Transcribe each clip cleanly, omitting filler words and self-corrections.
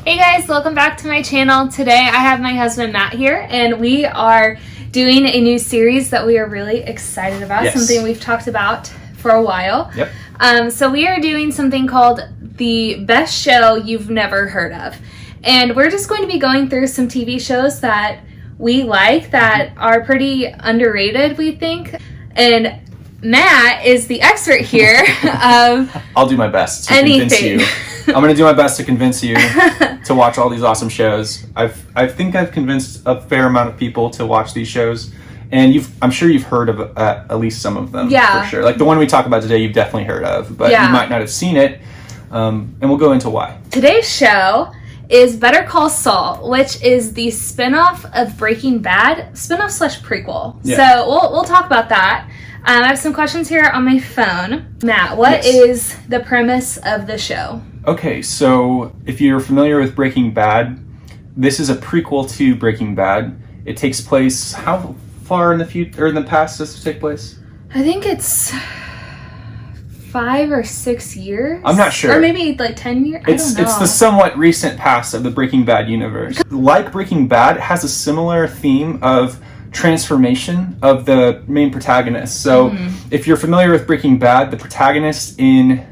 Hey guys, welcome back to my channel. Today I have my husband Matt here and we are doing a new series that we are really excited about, Yes. something we've talked about for a while. Yep. So we are doing something called the best show you've never heard of. And we're just going to be going through some TV shows that we like that are pretty underrated, we think. And Matt is the expert here of I'll do my best to convince you. I'm going to do my best to convince you to watch all these awesome shows. I think I've convinced a fair amount of people to watch these shows, and I'm sure you've heard of at least some of them. Yeah. For sure. Like the one we talk about today, you've definitely heard of, but Yeah. you might not have seen it. And we'll go into why. Today's show is Better Call Saul, which is the spinoff of Breaking Bad, spinoff / prequel. Yeah. So we'll talk about that. I have some questions here on my phone. Matt, what Yes. is the premise of the show? Okay, so if you're familiar with Breaking Bad, this is a prequel to Breaking Bad. It takes place how far in the future or in the past does it take place? I think it's 5 or 6 years. I'm not sure. Or maybe like 10 years. I don't know. It's the somewhat recent past of the Breaking Bad universe. Like Breaking Bad, it has a similar theme of transformation of the main protagonist. So if you're familiar with Breaking Bad, the protagonist in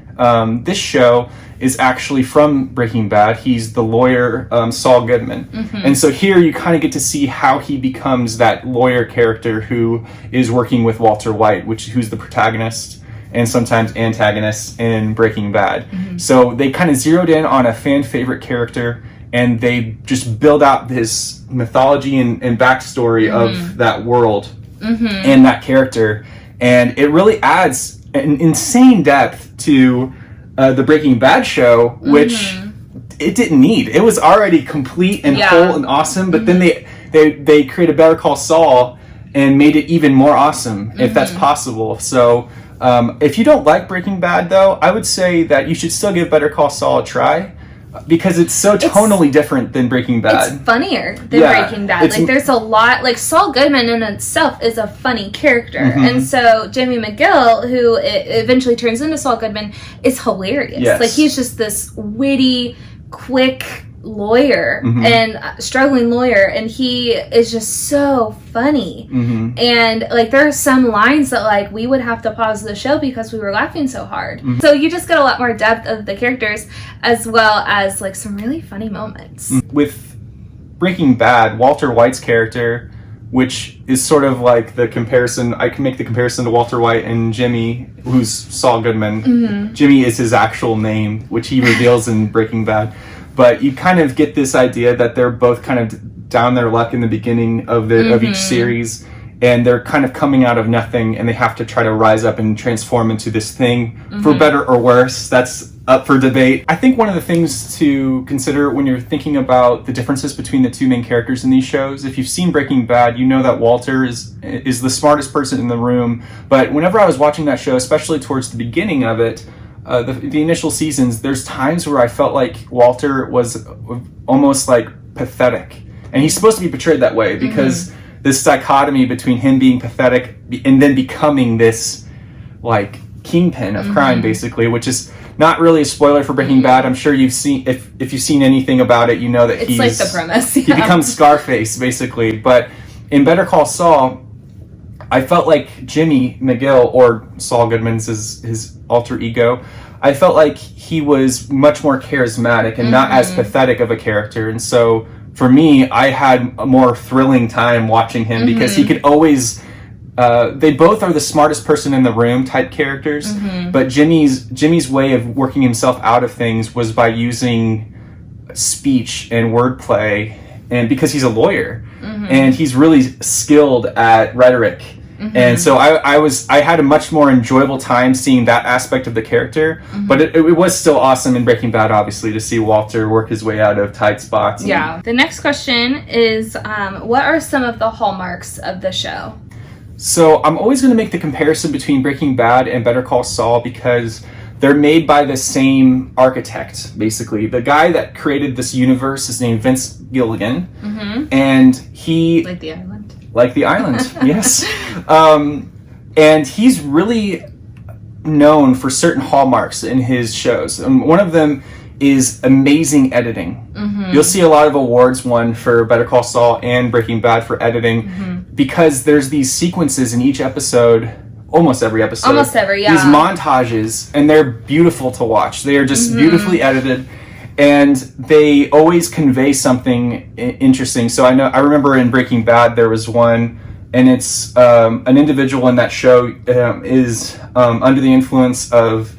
this show is actually from Breaking Bad. He's the lawyer, Saul Goodman. And so here you kind of get to see how he becomes that lawyer character who is working with Walter White, who's the protagonist and sometimes antagonist in Breaking Bad. So they kind of zeroed in on a fan favorite character, and they just build out this mythology and backstory of that world and that character. And it really adds an insane depth to the Breaking Bad show, which it didn't need. It was already complete and whole and awesome, but then they created Better Call Saul and made it even more awesome, if that's possible. So if you don't like Breaking Bad, though, I would say that you should still give Better Call Saul a try, because it's so tonally different than Breaking Bad. It's funnier than Breaking Bad. Like there's a lot, like Saul Goodman in itself is a funny character. And so Jimmy McGill, who eventually turns into Saul Goodman, is hilarious. Yes. Like he's just this witty, quick lawyer and struggling lawyer, and he is just so funny. And like there are some lines that like we would have to pause the show because we were laughing so hard. So you just get a lot more depth of the characters, as well as like some really funny moments. With Breaking Bad, Walter White's character, which is sort of like the comparison, I can make the comparison to Walter White and Jimmy, who's Saul Goodman. Jimmy is his actual name, which he reveals in Breaking Bad. But you kind of get this idea that they're both kind of down their luck in the beginning of each series, and they're kind of coming out of nothing, and they have to try to rise up and transform into this thing, for better or worse. That's up for debate. I think one of the things to consider when you're thinking about the differences between the two main characters in these shows, if you've seen Breaking Bad, you know that Walter is the smartest person in the room. But whenever I was watching that show, especially towards the beginning of it, the initial seasons, there's times where I felt like Walter was almost like pathetic, and he's supposed to be portrayed that way because this dichotomy between him being pathetic and then becoming this like kingpin of crime, basically, which is not really a spoiler for Breaking Bad. I'm sure you've seen, if you've seen anything about it, you know that It's like the premise. he becomes Scarface basically. But in Better Call Saul, I felt like Jimmy McGill, or Saul Goodman's his alter ego, I felt like he was much more charismatic and not as pathetic of a character. And so for me, I had a more thrilling time watching him because he could always, they both are the smartest person in the room type characters, but Jimmy's way of working himself out of things was by using speech and wordplay, and because he's a lawyer and he's really skilled at rhetoric. And so I had a much more enjoyable time seeing that aspect of the character, but it was still awesome in Breaking Bad, obviously, to see Walter work his way out of tight spots. Yeah. The next question is, what are some of the hallmarks of the show? So I'm always going to make the comparison between Breaking Bad and Better Call Saul because they're made by the same architect, basically. The guy that created this universe is named Vince Gilligan, and he... Like the island. Like the island, yes. And he's really known for certain hallmarks in his shows. And one of them is amazing editing. You'll see a lot of awards won for Better Call Saul and Breaking Bad for editing because there's these sequences in each episode, almost every episode. These montages, and they're beautiful to watch. They are just beautifully edited, and they always convey something interesting. So I remember in Breaking Bad there was one, and it's an individual in that show is under the influence of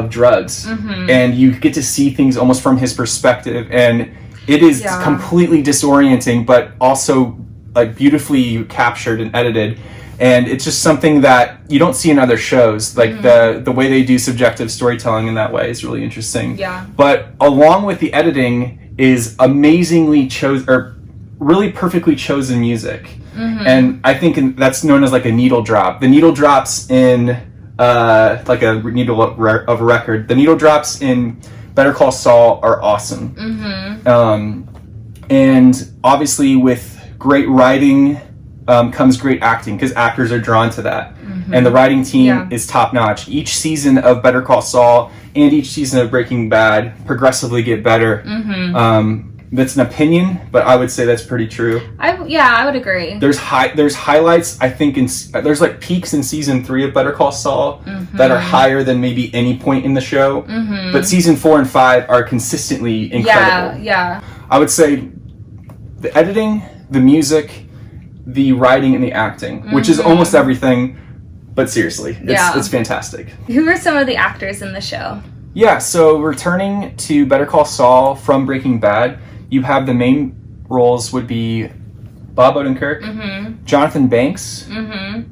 drugs, and you get to see things almost from his perspective, and it is completely disorienting, but also like beautifully captured and edited. And it's just something that you don't see in other shows. Like the way they do subjective storytelling in that way is really interesting. Yeah. But along with the editing is amazingly chosen, or really perfectly chosen music. And I think that's known as like a needle drop. The needle drops in like a needle of a record. The needle drops in Better Call Saul are awesome. And obviously with great writing comes great acting, because actors are drawn to that. And the writing team is top notch. Each season of Better Call Saul and each season of Breaking Bad progressively get better. That's an opinion, but I would say that's pretty true. I would agree. There's highlights, I think, there's like peaks in season 3 of Better Call Saul that are higher than maybe any point in the show. But season 4 and 5 are consistently incredible. I would say the editing, the music, the writing, and the acting, which is almost everything. But seriously, it's fantastic. Who are some of the actors in the show? Yeah, so returning to Better Call Saul from Breaking Bad, you have the main roles would be Bob Odenkirk, Jonathan Banks,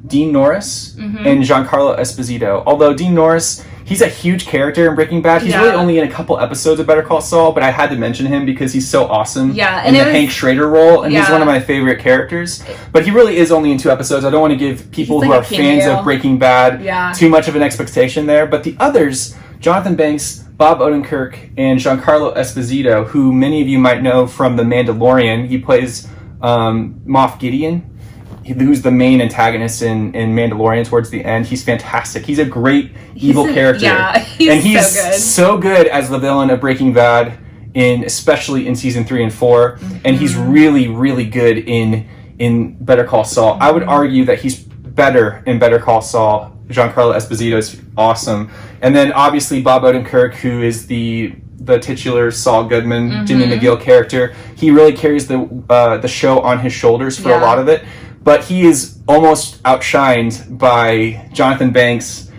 Dean Norris, and Giancarlo Esposito. Although Dean Norris, he's a huge character in Breaking Bad. He's really only in a couple episodes of Better Call Saul, but I had to mention him because he's so awesome in the Hank Schrader role, and he's one of my favorite characters. But he really is only in 2 episodes. I don't want to give people who are fans of Breaking Bad too much of an expectation there. But the others, Jonathan Banks, Bob Odenkirk, and Giancarlo Esposito, who many of you might know from The Mandalorian. He plays Moff Gideon, who's the main antagonist in Mandalorian towards the end. He's fantastic. He's a great evil character. He's so good as the villain of Breaking Bad, especially in season 3 and 4. And he's really, really good in Better Call Saul. I would argue that he's better in Better Call Saul. Giancarlo Esposito is awesome. And then obviously Bob Odenkirk, who is the titular Saul Goodman, Jimmy McGill character. He really carries the show on his shoulders for a lot of it. But he is almost outshined by Jonathan Banks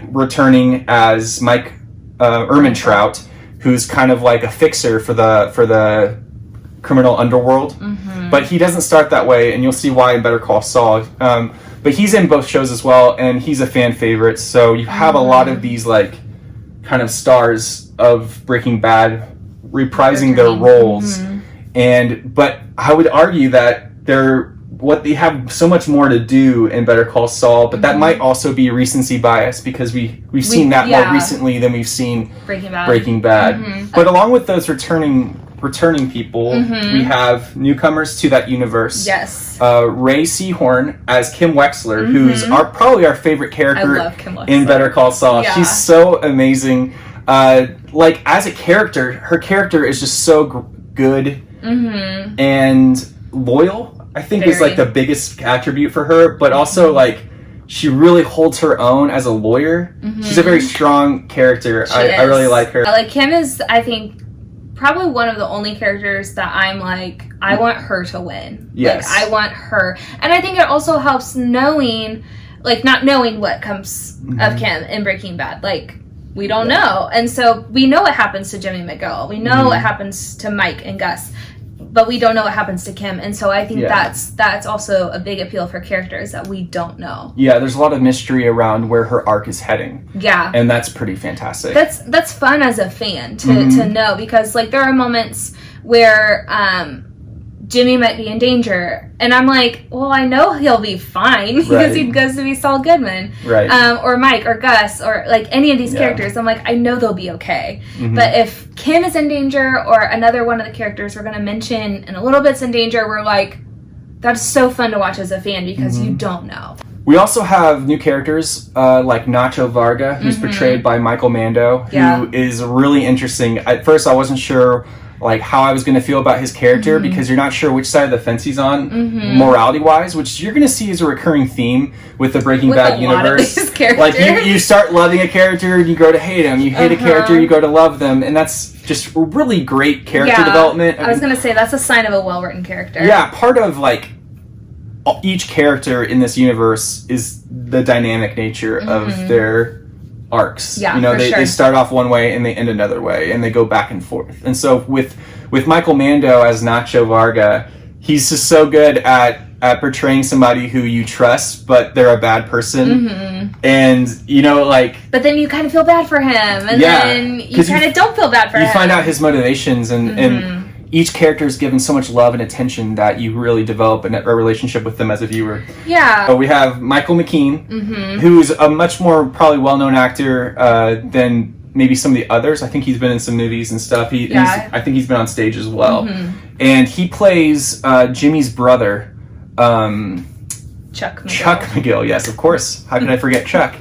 returning as Mike Ehrmantraut, who's kind of like a fixer for the criminal underworld. But he doesn't start that way, and you'll see why in Better Call Saul. But he's in both shows as well, and he's a fan favorite. So you have a lot of these like kind of stars of Breaking Bad reprising their roles. But I would argue that they have so much more to do in Better Call Saul, but that might also be recency bias because we've seen that more recently than we've seen Breaking Bad. But along with those returning people, we have newcomers to that universe. Ray Seahorn as Kim Wexler, who's probably our favorite character in Better Call Saul. She's so amazing. Like as a character, her character is just so good and loyal. I think is like the biggest attribute for her, but also like she really holds her own as a lawyer. She's a very strong character. I really like her. Like Kim is, I think, probably one of the only characters that I'm like, I want her to win. Like I want her. And I think it also helps knowing, like not knowing what comes of Kim in Breaking Bad. Like we don't know. And so we know what happens to Jimmy McGill. We know what happens to Mike and Gus. But we don't know what happens to Kim, and so I think that's also a big appeal for characters that we don't know. Yeah, there's a lot of mystery around where her arc is heading. Yeah, and that's pretty fantastic. That's fun as a fan to know, because like there are moments where Jimmy might be in danger, and I'm like, well, I know he'll be fine because he goes to be Saul Goodman, or Mike, or Gus, or like any of these characters. I'm like, I know they'll be okay. But if Kim is in danger, or another one of the characters we're going to mention in a little bit's in danger, we're like, that's so fun to watch as a fan because you don't know. We also have new characters like Nacho Varga, who's portrayed by Michael Mando, who is really interesting. At first, I wasn't sure like how I was going to feel about his character because you're not sure which side of the fence he's on morality-wise, which you're going to see as a recurring theme with the Breaking Bad universe. Like you start loving a character and you go to hate him. You hate a character, you go to love them, and that's just really great character development. I was going to say that's a sign of a well-written character. Yeah, part of like each character in this universe is the dynamic nature of their arcs. Yeah, they start off one way and they end another way, and they go back and forth. And so with Michael Mando as Nacho Varga, he's just so good at portraying somebody who you trust, but they're a bad person. And but then you kind of feel bad for him, and then you kind of don't feel bad for him. You find out his motivations, and each character is given so much love and attention that you really develop a relationship with them as a viewer. Yeah. But we have Michael McKean, who's a much more probably well-known actor than maybe some of the others. I think he's been in some movies and stuff. I think he's been on stage as well. And he plays Jimmy's brother, Chuck McGill. Yes, of course. How could I forget Chuck?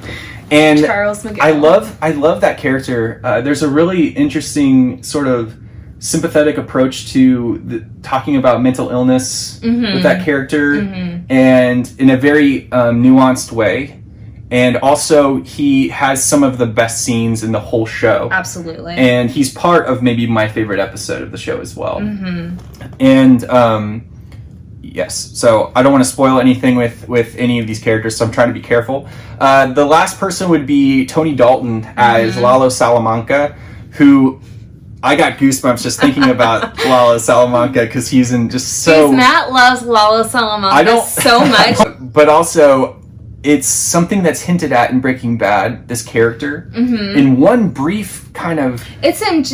And Charles McGill. I love that character. There's a really interesting sort of sympathetic approach to talking about mental illness with that character, and in a very nuanced way. And also, he has some of the best scenes in the whole show. Absolutely. And he's part of maybe my favorite episode of the show as well. And yes, so I don't want to spoil anything with any of these characters, so I'm trying to be careful. The last person would be Tony Dalton as Lalo Salamanca, who I got goosebumps just thinking about Lalo Salamanca because he's in just so... Matt loves Lalo Salamanca so much. But also, it's something that's hinted at in Breaking Bad, this character. In one brief kind of... It's in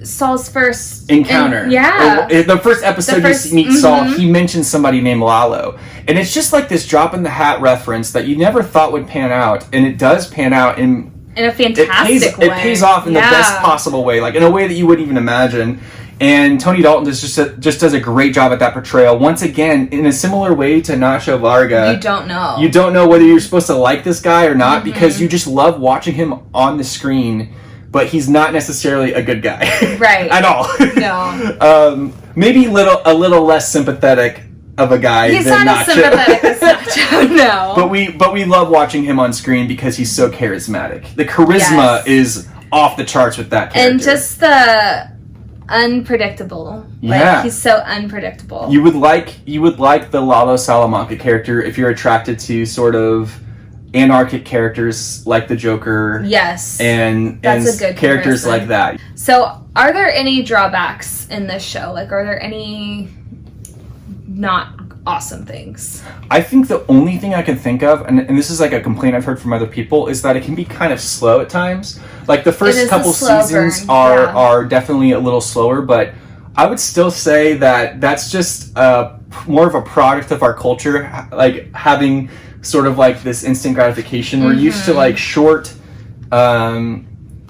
Saul's first... encounter. The first episode you meet Saul, he mentions somebody named Lalo. And it's just like this drop-in-the-hat reference that you never thought would pan out. And it does pan out in a fantastic way. It pays off in the best possible way, like in a way that you wouldn't even imagine. And Tony Dalton just does a great job at that portrayal. Once again, in a similar way to Nacho Varga. You don't know whether you're supposed to like this guy or not because you just love watching him on the screen, but he's not necessarily a good guy. Right. At all. No. Maybe a little less sympathetic of a guy he's than not Nacho. As sympathetic as Nacho, no. But we love watching him on screen because he's so charismatic. The charisma is off the charts with that character. And just the unpredictable. Like, he's so unpredictable. You would like the Lalo Salamanca character if you're attracted to sort of anarchic characters like the Joker. Yes. And that's a good characters comparison. like that. So, are there any drawbacks in this show? Like, are there any not awesome things? I think the only thing I can think of, and this is like a complaint I've heard from other people, is that it can be kind of slow at times. Like the first couple seasons are definitely a little slower, but I would still say that that's just more of a product of our culture, like having sort of like this instant gratification. We're used to like short,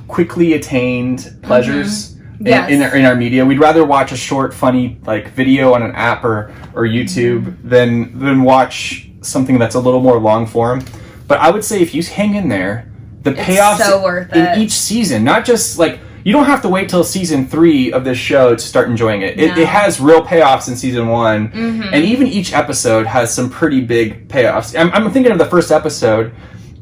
quickly attained pleasures. In our media. We'd rather watch a short, funny like video on an app or YouTube than watch something that's a little more long form. But I would say if you hang in there, the payoffs so worth in it. Each season, not just like you don't have to wait till season 3 of this show to start enjoying it. It has real payoffs in season 1, and even each episode has some pretty big payoffs. I'm thinking of the first episode,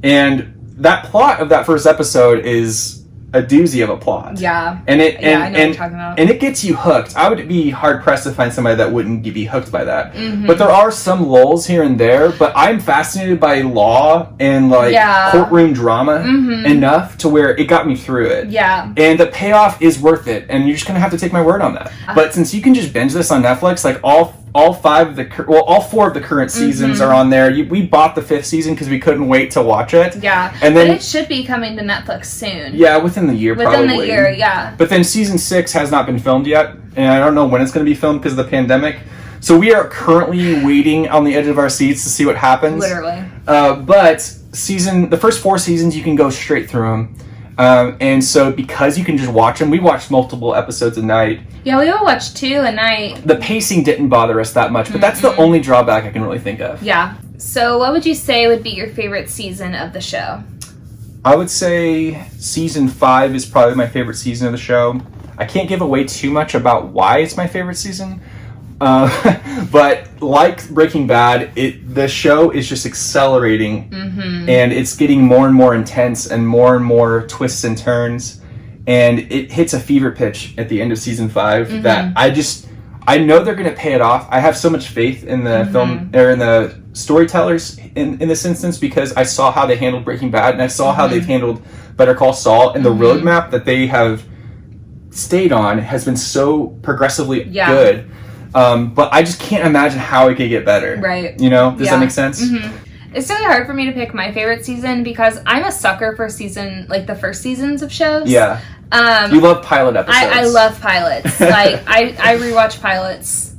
and that plot of that first episode is a doozy of a plot. Yeah. And it I know what you're talking about. And it gets you hooked. I would be hard pressed to find somebody that wouldn't be hooked by that. But there are some lulls here and there, but I'm fascinated by law and like courtroom drama enough to where it got me through it. Yeah. And the payoff is worth it, and you're just gonna have to take my word on that. But since you can just binge this on Netflix, like all 4 of the current seasons are on there. We bought the 5th season because we couldn't wait to watch it. Yeah, and then but it should be coming to Netflix soon. Yeah, within the year, probably. Within the year, yeah. But then season 6 has not been filmed yet, and I don't know when it's going to be filmed because of the pandemic. So we are currently waiting on the edge of our seats to see what happens. Literally. But the first 4 seasons, you can go straight through them. And so because you can just watch them, we watched multiple episodes a night. Yeah, we all watched 2 a night. The pacing didn't bother us that much, but that's the only drawback I can really think of. Yeah. So what would you say would be your favorite season of the show? I would say season 5 is probably my favorite season of the show. I can't give away too much about why it's my favorite season. But like Breaking Bad, the show is just accelerating, and it's getting more and more intense and more twists and turns, and it hits a fever pitch at the end of season 5 that I know they're going to pay it off. I have so much faith in the film or in the storytellers in this instance, because I saw how they handled Breaking Bad, and I saw how they've handled Better Call Saul, and the roadmap that they have stayed on has been so progressively good. But I just can't imagine how it could get better. Right. You know? Does that make sense? It's really hard for me to pick my favorite season because I'm a sucker for the first seasons of shows. Yeah. You love pilot episodes. I love pilots. Like, I rewatch pilots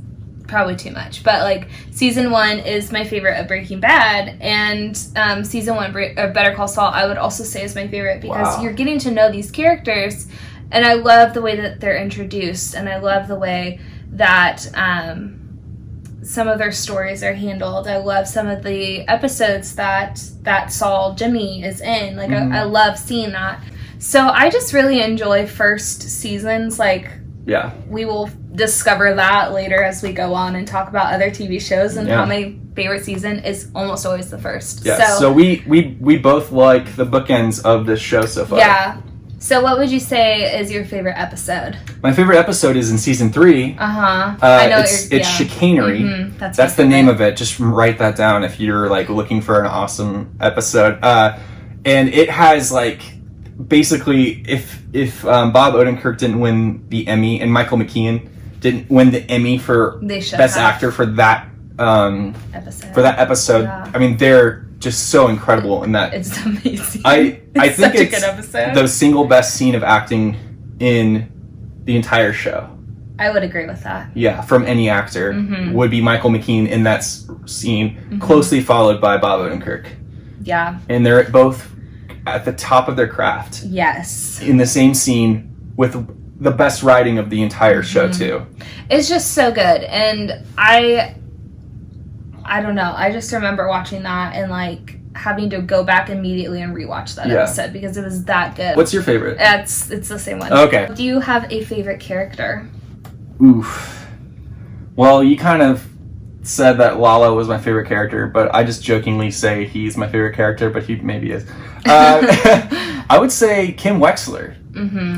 probably too much. But, like, season 1 is my favorite of Breaking Bad. And season 1 of Better Call Saul, I would also say is my favorite because you're getting to know these characters. And I love the way that they're introduced. And I love the way that some of their stories are handled. I love some of the episodes that Saul Jimmy is in. Like, I love seeing that. So I just really enjoy first seasons. Like, we will discover that later as we go on and talk about other TV shows, and how my favorite season is almost always the first. Yeah. So we both like the bookends of this show so far. Yeah. So what would you say is your favorite episode? My favorite episode is in season 3. I know it's Chicanery. That's the name of it. Just write that down if you're like looking for an awesome episode. And it has like basically if Bob Odenkirk didn't win the Emmy and Michael McKean didn't win the Emmy for Best Actor for that episode. Yeah. I mean, they're just so incredible in that. It's amazing. I think such it's a good episode. The single best scene of acting in the entire show. I would agree with that. Yeah, from any actor would be Michael McKean in that scene, closely followed by Bob Odenkirk. Yeah. And they're both at the top of their craft. Yes. In the same scene with the best writing of the entire show too. It's just so good, and I don't know. I just remember watching that and like having to go back immediately and rewatch that episode because it was that good. What's your favorite? It's the same one. Okay. Do you have a favorite character? Oof. Well, you kind of said that Lalo was my favorite character, but I just jokingly say he's my favorite character, but he maybe is. I would say Kim Wexler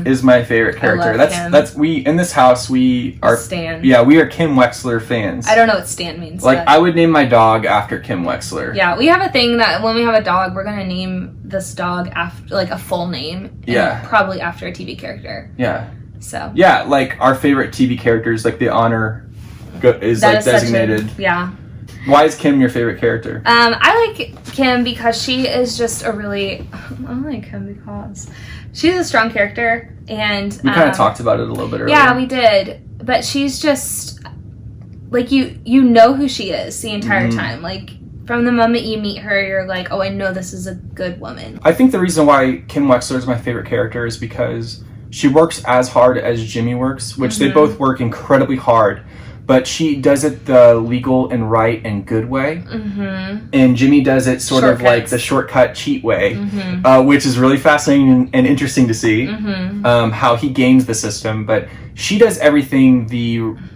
is my favorite character. That's we in this house we are Stan. Yeah, we are Kim Wexler fans. I don't know what Stan means. Like, I would name my dog after Kim Wexler. Yeah, we have a thing that when we have a dog, we're gonna name this dog after like a full name. Yeah. Probably after a TV character. Yeah. So. Yeah, like our favorite TV characters, like the honor is like designated. Yeah. Why is Kim your favorite character? I like Kim because she is just I like Kim because she's a strong character, and we kind of talked about it a little bit earlier. Yeah, we did. But she's just like you know who she is the entire time. Like from the moment you meet her, you're like, oh, I know this is a good woman. I think the reason why Kim Wexler is my favorite character is because she works as hard as Jimmy works, which they both work incredibly hard. But she does it the legal and right and good way. And Jimmy does it sort of like the shortcut cheat way, which is really fascinating and interesting to see how he games the system. But she does everything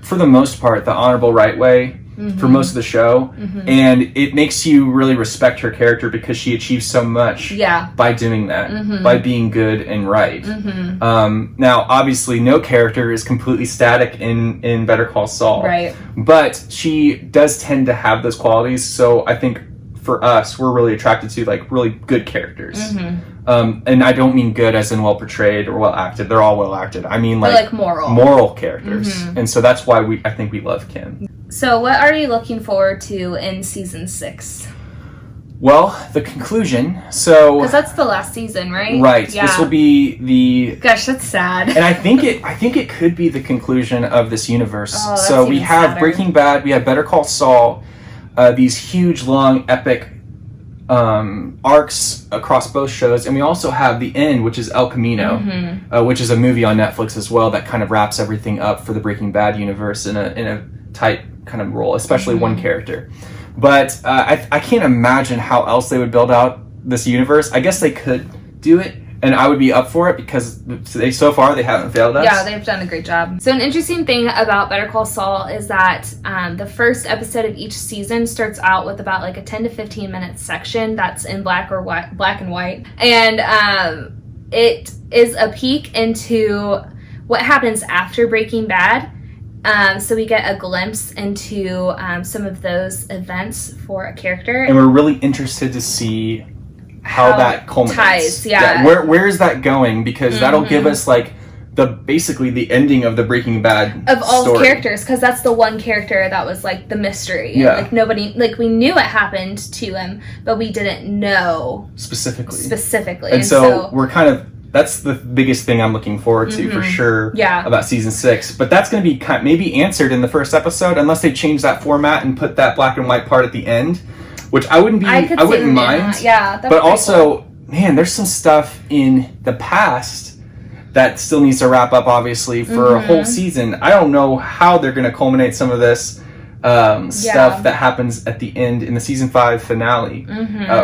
for the most part, the honorable right way for most of the show. And it makes you really respect her character because she achieves so much by doing that, by being good and right. Now, obviously, no character is completely static in Better Call Saul. Right. But she does tend to have those qualities, so I think for us, we're really attracted to like really good characters. And I don't mean good as in well portrayed or well acted. They're all well acted. I mean like moral characters. And so that's why I think we love Kim. So what are you looking forward to in season 6? Well, the conclusion. So because that's the last season, right? Right. Yeah. This will be the. Gosh, that's sad. And I think it could be the conclusion of this universe. Oh, that's so we even have sadder. Breaking Bad. We have Better Call Saul. These huge, long, epic arcs across both shows, and we also have the end, which is El Camino, which is a movie on Netflix as well that kind of wraps everything up for the Breaking Bad universe in a tight kind of role, especially one character. But I can't imagine how else they would build out this universe. I guess they could do it, and I would be up for it because so far they haven't failed us. Yeah, they've done a great job. So an interesting thing about Better Call Saul is that the first episode of each season starts out with about like a 10 to 15 minute section that's in black and white, and it is a peek into what happens after Breaking Bad. So we get a glimpse into some of those events for a character, and we're really interested to see how that culminates. Ties, yeah. Where is that going? Because that'll give us like basically the ending of the Breaking Bad of all story. The characters, because that's the one character that was like the mystery. Yeah. Like nobody, like we knew it happened to him, but we didn't know specifically. And so we're kind of, that's the biggest thing I'm looking forward to for sure. Yeah. About season 6, but that's going to be maybe answered in the first episode, unless they change that format and put that black and white part at the end, which I wouldn't mind. Yeah. But also, cool. Man, there's some stuff in the past that still needs to wrap up, obviously, for a whole season. I don't know how they're going to culminate some of this stuff that happens at the end in the season 5 finale.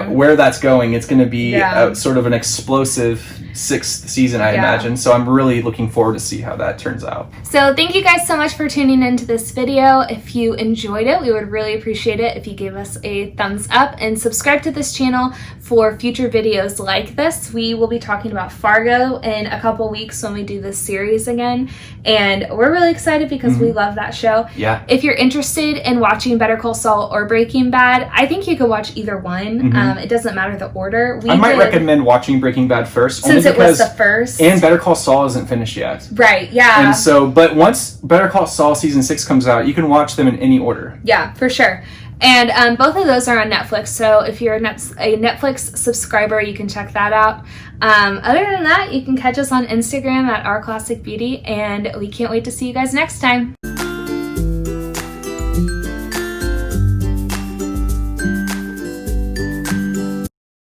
Where that's going, it's going to be sort of an explosive 6th season, I imagine. So I'm really looking forward to see how that turns out. So thank you guys so much for tuning into this video. If you enjoyed it, we would really appreciate it if you gave us a thumbs up and subscribe to this channel for future videos like this. We will be talking about Fargo in a couple weeks when we do this series again, and we're really excited because we love that show. Yeah. If you're interested in watching Better Call Saul or Breaking Bad, I think you could watch either one. It doesn't matter the order. I might recommend watching Breaking Bad first, since it was the first, and Better Call Saul isn't finished yet. Right? Yeah. And so, but once Better Call Saul season 6 comes out, you can watch them in any order. Yeah, for sure. And both of those are on Netflix, so if you're a Netflix subscriber, you can check that out. Other than that, you can catch us on Instagram at ourclassicbeauty, and we can't wait to see you guys next time.